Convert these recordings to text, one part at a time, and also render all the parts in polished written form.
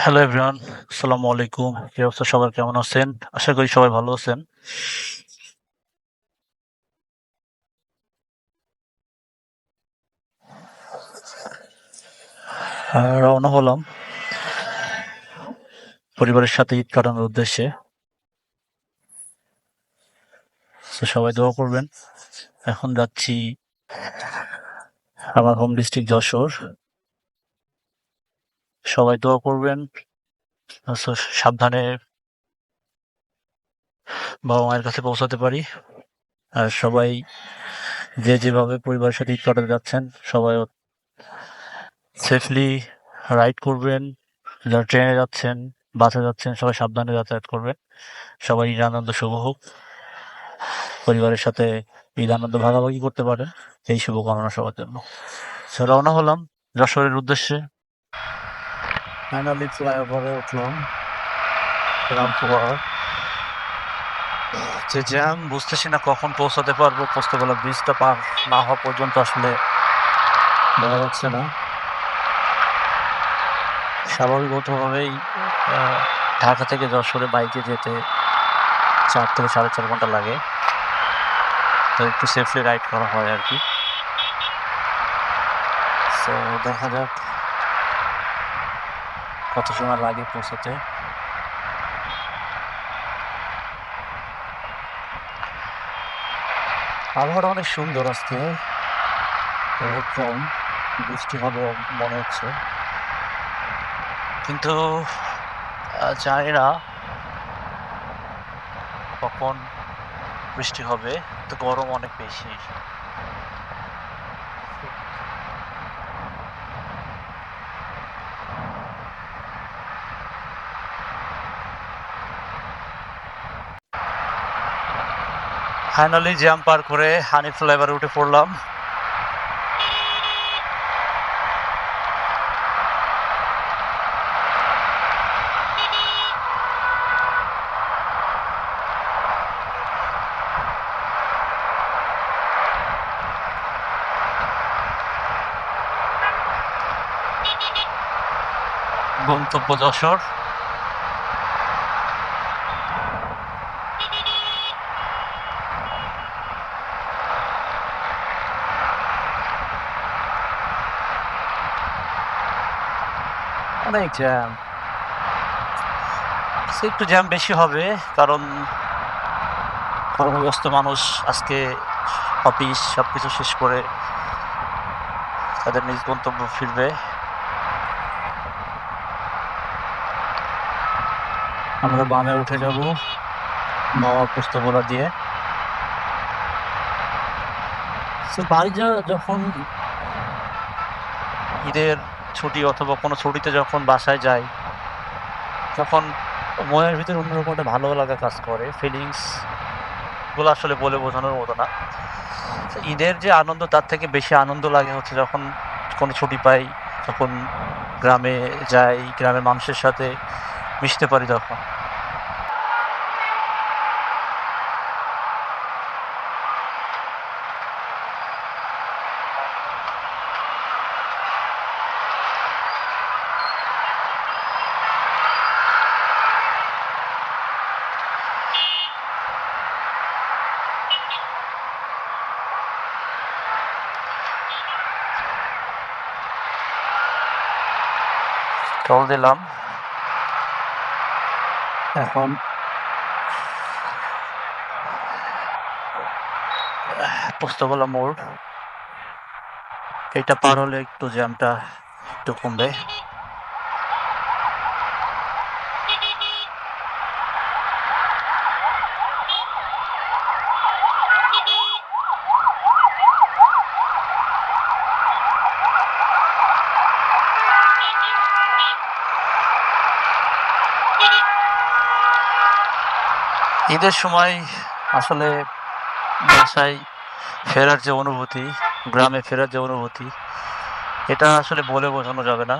Hello everyone, আসসালামু আলাইকুম। কি অবস্থা সবার, কেমন আছেন? আশা করি সবাই ভালো আছেন। রওনা হলাম পরিবারের সাথে ঈদ কাটানোর উদ্দেশ্যে। তো সবাই দোয়া করবেন। এখন যাচ্ছি আমার হোম ডিস্ট্রিক্ট যশোর। সবাই দোয়া করবেন। সো সাবধানে বাবা-মায়ের কাছে পৌঁছাতে পারি। আর সবাই যে যেভাবে পরিবারের সাথে ঈদ কাটাতে যাচ্ছেন, সবাই সেফলি রাইড করবেন। যারা ট্রেনে যাচ্ছেন, বাসে যাচ্ছেন, সবাই সাবধানে যাতায়াত করবেন। সবাই ঈদ আনন্দ শুভ হোক। পরিবারের সাথে ঈদ আনন্দ ভাগাভাগি করতে পারেন, এই শুভকামনা সবার জন্য। সো রওনা হলাম যশোরের উদ্দেশ্যে। ফাইনালি ফ্লাইওভারে উঠলাম রামপুরহাট। যে জ্যাম, বুঝতেছি না কখন পৌঁছাতে পারবো। পোস্তগোলা ব্রিজটা পার না হওয়া পর্যন্ত আসলে বোঝা যাচ্ছে না। স্বাভাবিকভাবেই ঢাকা থেকে যশোরে বাইকে যেতে 4 থেকে 4.5 ঘন্টা লাগে। তো একটু সেফলি রাইড করা হয় আর কি। সো দেখা যাক কত সময় লাগে পৌঁছাতে। আবহাওয়াটা অনেক সুন্দর আজকে, রোদ কম, বৃষ্টি হবে মনে হচ্ছে, কিন্তু জানি না কখন বৃষ্টি হবে। তো গরম অনেক বেশি। ফাইনালি জ্যাম পার করে হানিফ ফ্লাইওভারে উঠে পড়লাম। গন্তব্য যশোর। অনেক জ্যাম, একটু জ্যাম বেশি হবে কারণ কর্মব্যস্ত মানুষ আজকে অফিস সবকিছু শেষ করে তাদের নিজ গন্তব্য ফিরবে। আমরা বামে উঠে যাব নওয়াব পোস্তগোলা দিয়ে। বাড়ি যখন ঈদের ছুটি অথবা কোনো ছুটিতে যখন বাসায় যাই, তখন মনের ভিতরে অন্যরকম একটা ভালো লাগা কাজ করে। ফিলিংস গুলো আসলে বলে বোঝানোর মতো না। ঈদের যে আনন্দ, তার থেকে বেশি আনন্দ লাগে হচ্ছে যখন কোনো ছুটি পাই, যখন গ্রামে যাই, গ্রামের মানুষের সাথে মিশতে পারি তখন। টোল দিলাম। এখন পোস্তগোলা মোড়, এটা পার হলে একটু জ্যামটা একটু কমবে। ঈদের সময় আসলে বাসায় ফেরার যে অনুভূতি, গ্রামে ফেরার যে অনুভূতি, এটা আসলে বলে বোঝানো যাবে না।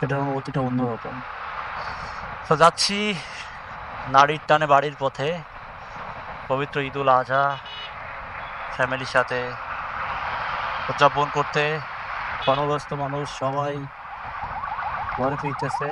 এটার অনুভূতিটা অন্যরকম। তো যাচ্ছি নারীর টানে বাড়ির পথে। পবিত্র ঈদুল আজহা ফ্যামিলির সাথে উদযাপন করতে কর্মব্যস্ত মানুষ সবাই ঘরে ফিরতেছে।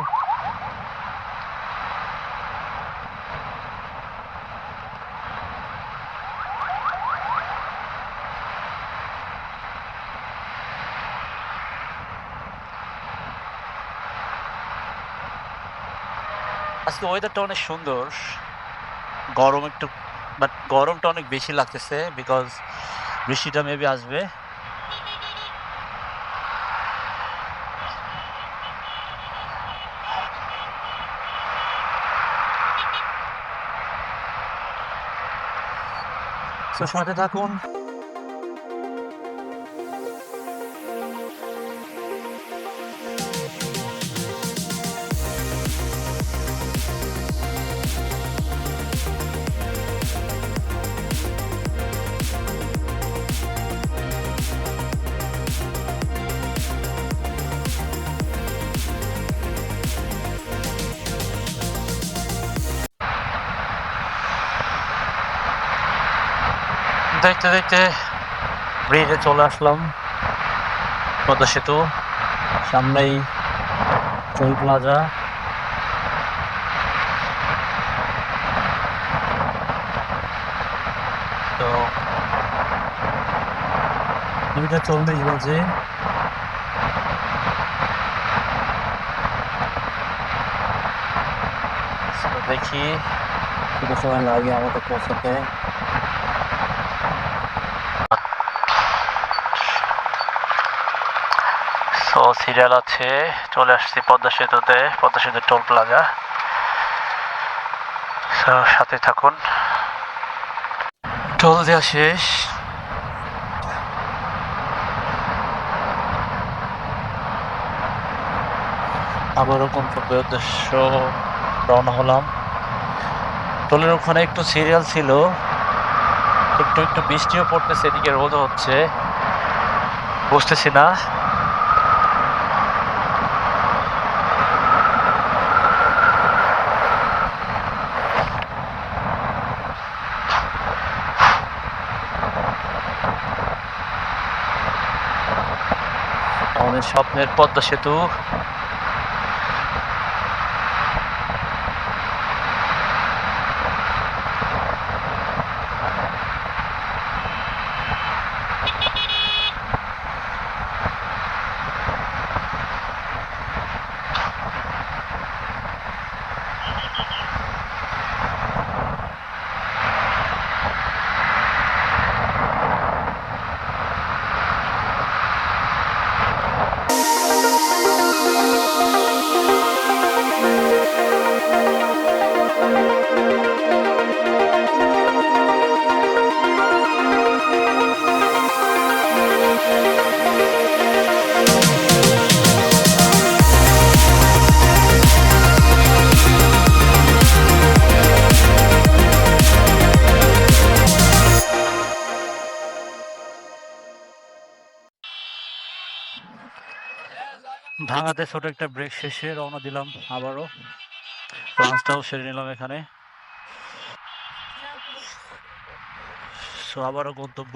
আজকে ওয়েদারটা অনেক সুন্দর, গরম একটু, বাট গরমটা অনেক বেশি লাগতেছে বিকজ বৃষ্টিটা মেবি আসবে। তো সাথে থাকুন। দেখতে দেখতে ব্রিজে চলে আসলাম, পদ্মা সেতু, সামনেই টোল প্লাজা। তো 2:40 বাজে। দেখি কত সময় লাগে আমাকে পৌঁছাতে। তো সিরিয়াল আছে, চলে আসছি পদ্মা সেতুতে, পদ্মা সেতু টোল প্লাজা। সাথে থাকুন। টোল দেওয়া শেষ, আবারও গন্তব্যের উদ্দেশ্য রওনা হলাম। টোলের ওখানে একটু সিরিয়াল ছিল, একটু একটু বৃষ্টিও পড়তেছে, এদিকে রোদও হচ্ছে, বুঝতেছি না। আমাদের স্বপ্নের পদ্মা সেতু। ভাঙাতে ছোট একটা ব্রেক শেষে রওনা দিলাম আবারও। লাঞ্চটাও সেরে নিলাম এখানে। সো আবারও গন্তব্য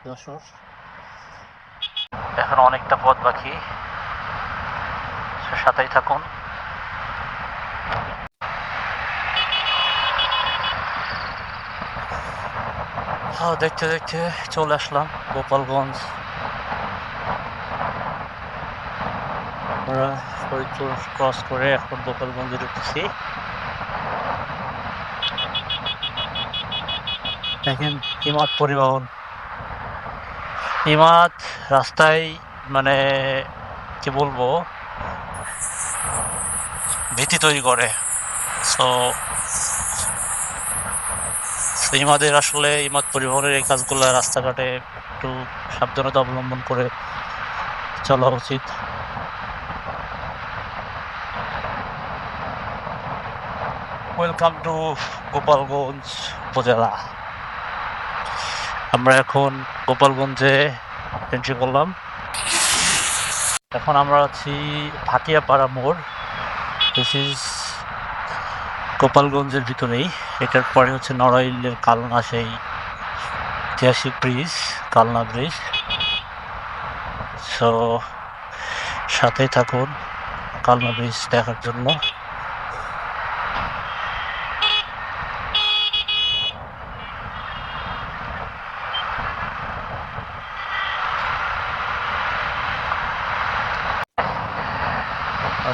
যশোর। এখন অনেকটা পথ বাকি, সাথেই থাকুন। দেখতে দেখতে চলে আসলাম গোপালগঞ্জ। আমরা ফরিদপুর ক্রস করে এখন গোপালগঞ্জে ঢুকতেছি। দেখেন ইমাদ পরিবহন, ইমাদ রাস্তায় মানে কি বলবো, ভীতি তৈরি করে। সো ইমাদের আসলে ইমাদ পরিবহনের এই কাজগুলো রাস্তাঘাটে একটু সাবধানতা অবলম্বন করে চলা উচিত। ওয়েলকাম টু গোপালগঞ্জ উপজেলা। আমরা এখন গোপালগঞ্জে এন্ট্রি করলাম। এখন আমরা আছি ভাটিয়াপাড়া মোড়। দিস ইজ গোপালগঞ্জের ভিতরেই। এটার পরে হচ্ছে নড়াইলের কালনা, সেই ঐতিহাসিক ব্রিজ, কালনা ব্রিজ। সো সাথেই থাকুন কালনা ব্রিজ দেখার জন্য।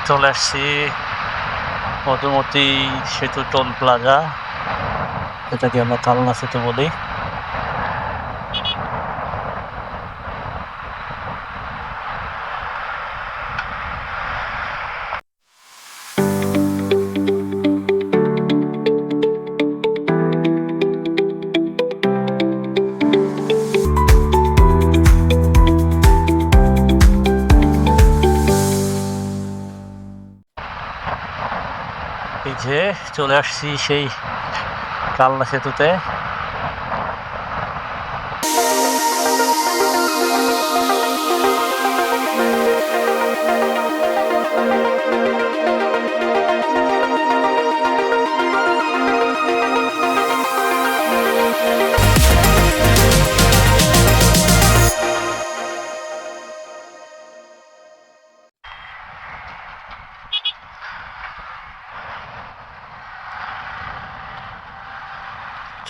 চলে আসছি মধুমতি সেতু টোল প্লাজা, এটাকে আমরা কালনা সেতু বলি। এই যে চলে আসছি সেই কালনা সেতুতে।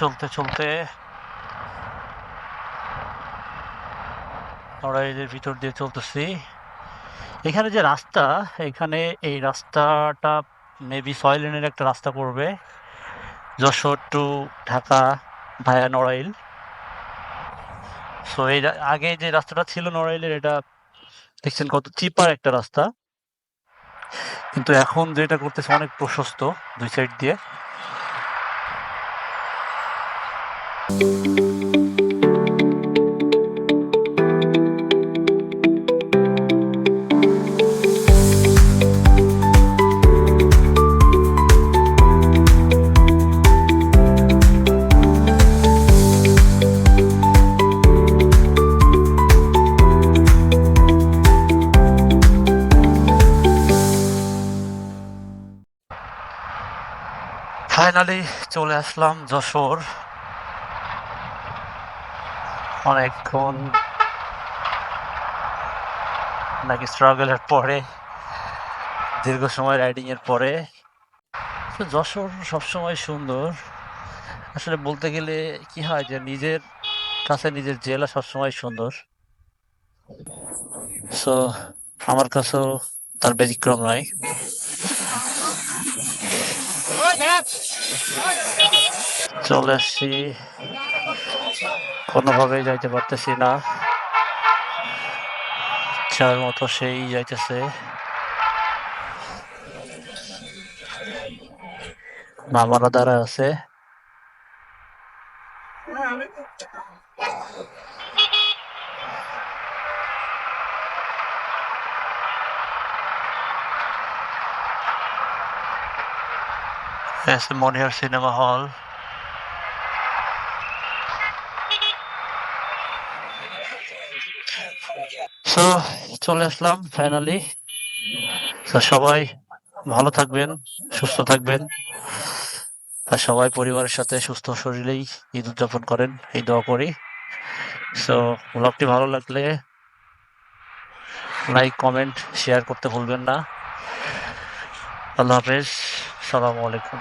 চলতে চলতে নড়াইলের ভিতর দিয়ে চলতেছি। এখানে যে রাস্তা, এখানে এই রাস্তাটা মেবি 6 লেনের একটা রাস্তা পড়বে, যশোর টু ঢাকা ভায়া নড়াইল। সো এই আগে যে রাস্তাটা ছিল নড়াইলের, এটা দেখছেন কত চিপার একটা রাস্তা, কিন্তু এখন যেটা করতেছে অনেক প্রশস্ত দুই সাইড দিয়ে। ফাইনালি চলে আসলাম যশোর। অনেকক্ষণ নাকি স্ট্রাগলের পরে, দীর্ঘ সময় রাইডিং এর পরে। তো যশোর সবসময় সুন্দর। আসলে বলতে গেলে কি হয় যে নিজের কাছে নিজের জেলা সবসময় সুন্দর। সো আমার কাছেও তার ব্যতিক্রম নয়। চলে আসছি, কোনোভাবেই যাইতে পারতেছি না, ইচ্ছার মতো সেই যাইতেছে। মামারা দ্বারা আছে। মনিহার সিনেমা হল। সো চলে আসলাম ফাইনালি। সবাই ভালো থাকবেন, সুস্থ থাকবেন, আর সবাই পরিবারের সাথে সুস্থ শরীরেই ঈদ উদযাপন করেন, এই দোয়া করি। সো ব্লগটি ভালো লাগলে লাইক, কমেন্ট, শেয়ার করতে ভুলবেন না। আল্লাহ হাফেজ, সালামু আলাইকুম।